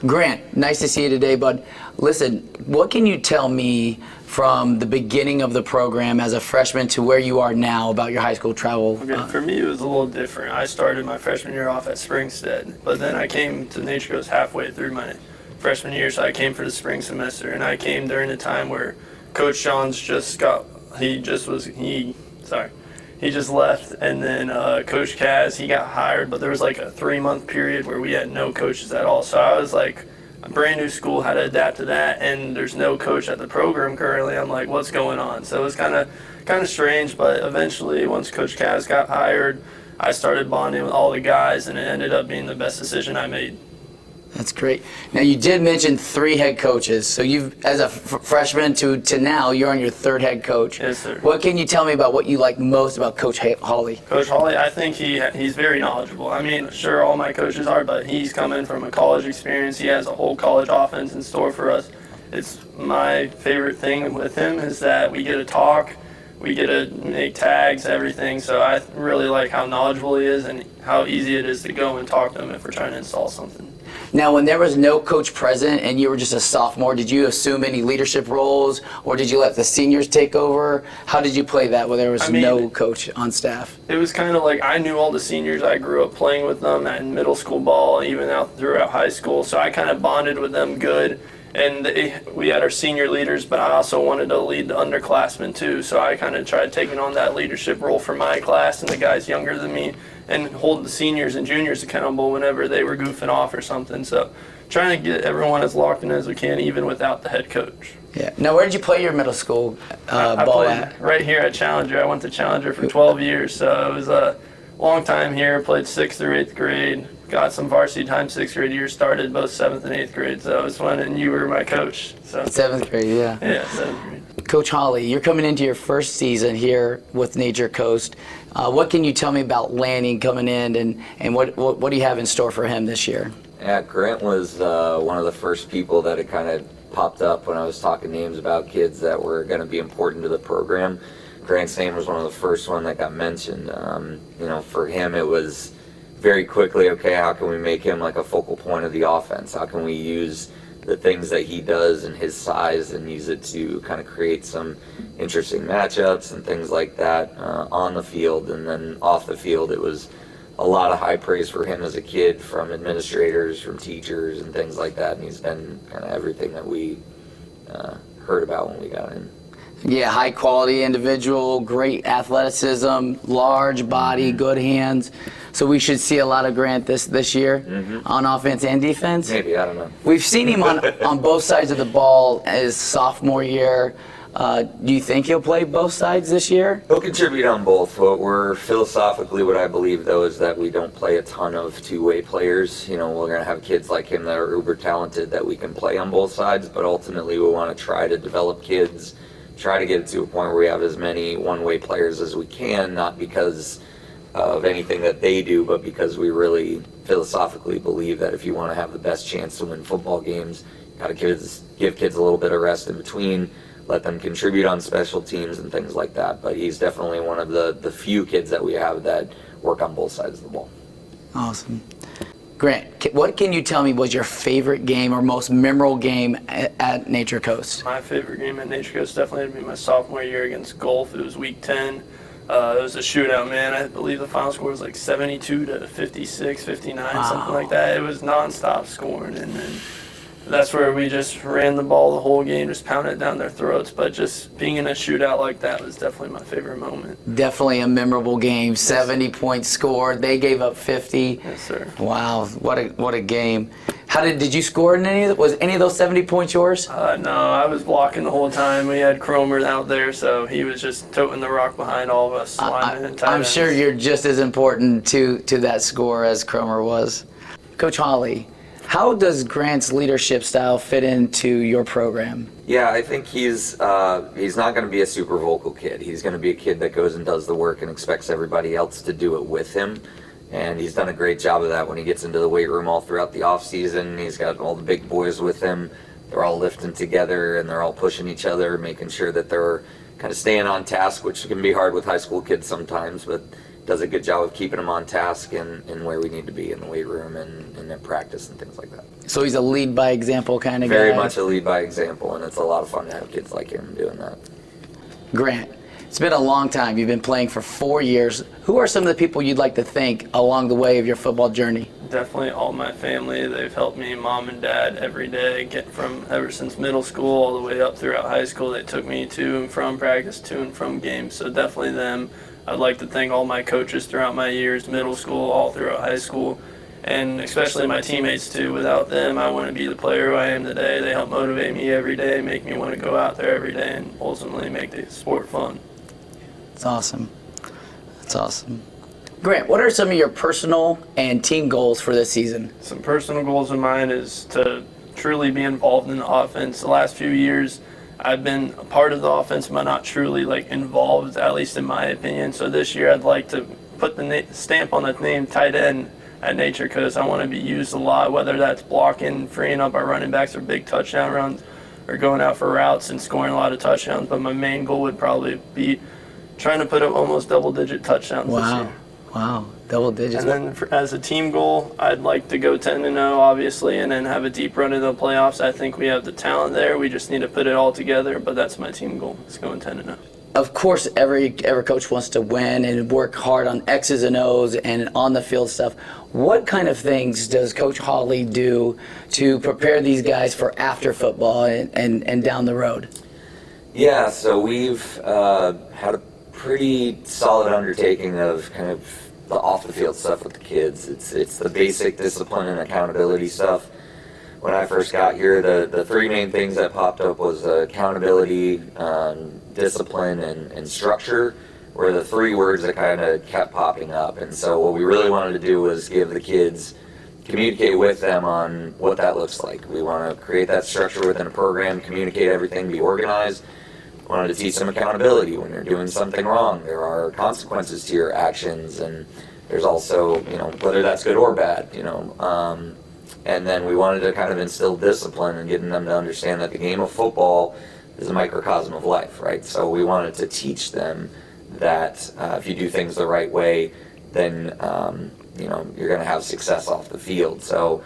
Grant, nice to see you today, bud. Listen, what can you tell me from the beginning of the program as a freshman to where you are now about your high school travel? Okay, for me, it was a little different. I started my freshman year off at Springstead, but then I came to Nature Coast halfway through my freshman year, so I came for the spring semester, and I came during the time where Coach Johns just left, and then Coach Kaz, he got hired, but there was like a 3-month period where we had no coaches at all. So I was like, a brand new school, had to adapt to that, and there's no coach at the program currently. I'm like, what's going on? So it was kind of strange, but eventually once Coach Kaz got hired, I started bonding with all the guys, and it ended up being the best decision I made. That's great. Now, you did mention 3 head coaches. So you've, as a freshman to now, you're on your 3rd head coach. Yes, sir. What can you tell me about what you like most about Coach Hawley? Coach Hawley, I think he's very knowledgeable. I mean, sure, all my coaches are, but he's coming from a college experience. He has a whole college offense in store for us. It's my favorite thing with him is that we get to talk, we get to make tags, everything. So I really like how knowledgeable he is and how easy it is to go and talk to him if we're trying to install something. Now, when there was no coach present and you were just a sophomore, did you assume any leadership roles, or did you let the seniors take over? How did you play that when there was no coach on staff? It was kind of like I knew all the seniors. I grew up playing with them in middle school ball, even out throughout high school, so I kind of bonded with them good. And we had our senior leaders, but I also wanted to lead the underclassmen too, so I kind of tried taking on that leadership role for my class and the guys younger than me, and hold the seniors and juniors accountable whenever they were goofing off or something. So trying to get everyone as locked in as we can, even without the head coach. Yeah. Now, where did you play your middle school I ball played at? right here at Challenger. I went to Challenger for 12 years, so it was a long time here. Played 6th through 8th grade. Got some varsity time 6th grade year, started both 7th and 8th grade. So it was fun, and you were my coach. So 7th grade, yeah. Yeah, 7th grade. Coach Hawley, you're coming into your first season here with Nature Coast. What can you tell me about Lanning coming in, and what do you have in store for him this year? Yeah, Grant was one of the first people that it kind of popped up when I was talking names about kids that were going to be important to the program. Grant's name was one of the first one that got mentioned. For him it was very quickly, okay, how can we make him like a focal point of the offense? How can we use the things that he does and his size and use it to kind of create some interesting matchups and things like that on the field. And then off the field, it was a lot of high praise for him as a kid from administrators, from teachers and things like that. And he's been kind of everything that we heard about when we got in. Yeah, high quality individual, great athleticism, large body, good hands. So we should see a lot of Grant this year on offense and defense. Maybe, I don't know. We've seen him on both sides of the ball his sophomore year. Do you think he'll play both sides this year? He'll contribute on both. What I believe though is that we don't play a ton of two-way players. We're going to have kids like him that are uber talented that we can play on both sides, but ultimately we want to try to develop kids, try to get it to a point where we have as many one-way players as we can, not because of anything that they do, but because we really philosophically believe that if you want to have the best chance to win football games, you got to give kids a little bit of rest in between, let them contribute on special teams and things like that. But he's definitely one of the few kids that we have that work on both sides of the ball. Awesome. Grant, what can you tell me was your favorite game or most memorable game at Nature Coast? My favorite game at Nature Coast definitely had to be my sophomore year against Gulf. It was week 10. It was a shootout, man. I believe the final score was like 72 to 56, 59, something like that. It was nonstop scoring, and then that's where we just ran the ball the whole game, just pounded it down their throats. But just being in a shootout like that was definitely my favorite moment. Definitely a memorable game. 70 points scored. They gave up 50. Yes, sir. Wow, what a game. Did you score in any of was any of those 70 points yours? No, I was blocking the whole time. We had Cromer out there, so he was just toting the rock behind all of us. I'm sure you're just as important to that score as Cromer was. Coach Hawley, how does Grant's leadership style fit into your program? Yeah, I think he's not going to be a super vocal kid. He's going to be a kid that goes and does the work and expects everybody else to do it with him. And he's done a great job of that when he gets into the weight room all throughout the off season. He's got all the big boys with him. They're all lifting together and they're all pushing each other, making sure that they're kind of staying on task, which can be hard with high school kids sometimes. But does a good job of keeping them on task and where we need to be in the weight room and in practice and things like that. So he's a lead by example kind of guy? Very much a lead by example, and it's a lot of fun to have kids like him doing that. Grant, it's been a long time. You've been playing for 4 years. Who are some of the people you'd like to thank along the way of your football journey? Definitely all my family. They've helped me, mom and dad, every day, get from ever since middle school all the way up throughout high school. They took me to and from practice, to and from games, so definitely them. I'd like to thank all my coaches throughout my years, middle school, all throughout high school, and especially my teammates too. Without them, I wouldn't be the player who I am today. They help motivate me every day, make me want to go out there every day, and ultimately make the sport fun. That's awesome. That's awesome. Grant, what are some of your personal and team goals for this season? Some personal goals of mine is to truly be involved in the offense. The last few years, I've been a part of the offense, but not truly involved, at least in my opinion. So this year, I'd like to put the stamp on the name tight end at Nature, because I want to be used a lot, whether that's blocking, freeing up our running backs for big touchdown runs, or going out for routes and scoring a lot of touchdowns. But my main goal would probably be trying to put up almost double-digit touchdowns this year. Wow, double digits. And then as a team goal, I'd like to go 10-0, obviously, and then have a deep run into the playoffs. I think we have the talent there. We just need to put it all together, but that's my team goal. It's going 10-0. Of course, every coach wants to win and work hard on X's and O's and on the field stuff. What kind of things does Coach Hawley do to prepare these guys for after football and down the road? Yeah, so we've had a pretty solid undertaking of kind of the off-the-field stuff with the kids. It's the basic discipline and accountability stuff. When I first got here, the three main things that popped up was accountability, discipline, and structure were the three words that kind of kept popping up. And so what we really wanted to do was give the kids, communicate with them on what that looks like. We want to create that structure within a program, communicate everything, be organized. Wanted to teach them accountability. When you're doing something wrong, there are consequences to your actions, and there's also, whether that's good or bad, and then we wanted to kind of instill discipline and getting them to understand that the game of football is a microcosm of life, right? So we wanted to teach them that if you do things the right way, then you're going to have success off the field. So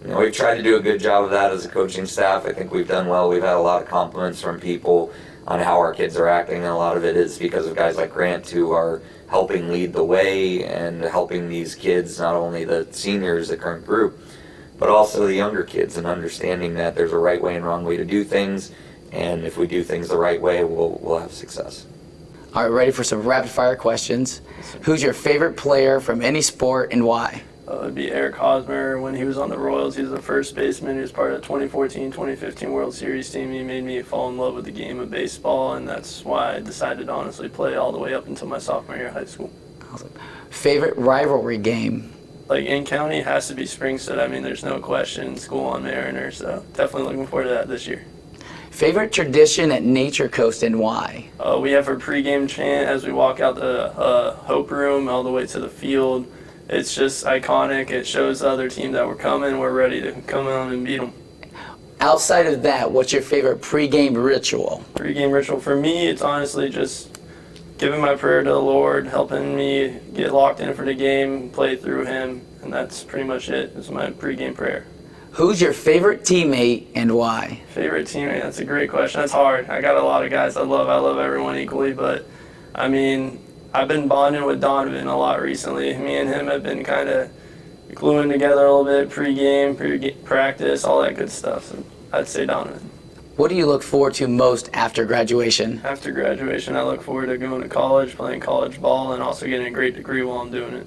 we've tried to do a good job of that as a coaching staff. I think we've done well. We've had a lot of compliments from people on how our kids are acting, and a lot of it is because of guys like Grant who are helping lead the way and helping these kids, not only the seniors, the current group, but also the younger kids, and understanding that there's a right way and wrong way to do things, and if we do things the right way, we'll have success. All right, ready for some rapid fire questions. Who's your favorite player from any sport and why? It'd be Eric Hosmer. When he was on the Royals, he was the first baseman. He was part of the 2014-2015 World Series team. He made me fall in love with the game of baseball, and that's why I decided to honestly play all the way up until my sophomore year of high school. Awesome. Favorite rivalry game? In county, it has to be Springstead. I mean, there's no question. School on Mariner, so definitely looking forward to that this year. Favorite tradition at Nature Coast and why? We have our pregame chant as we walk out the Hope Room all the way to the field. It's just iconic. It shows the other team that we're coming. We're ready to come on and beat them. Outside of that, what's your favorite pregame ritual? Pregame ritual for me, it's honestly just giving my prayer to the Lord, helping me get locked in for the game, play through Him, and that's pretty much it. It's my pregame prayer. Who's your favorite teammate and why? Favorite teammate? That's a great question. That's hard. I got a lot of guys I love. I love everyone equally, but I mean, I've been bonding with Donovan a lot recently. Me and him have been kind of gluing together a little bit, pre-game, practice, all that good stuff. So I'd say Donovan. What do you look forward to most after graduation? After graduation, I look forward to going to college, playing college ball, and also getting a great degree while I'm doing it.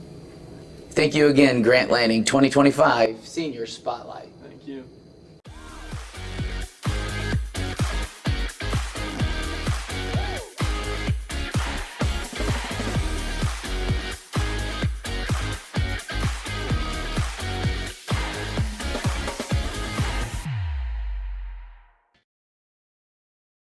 Thank you again, Grant Lanning, 2025 Senior Spotlight. Thank you.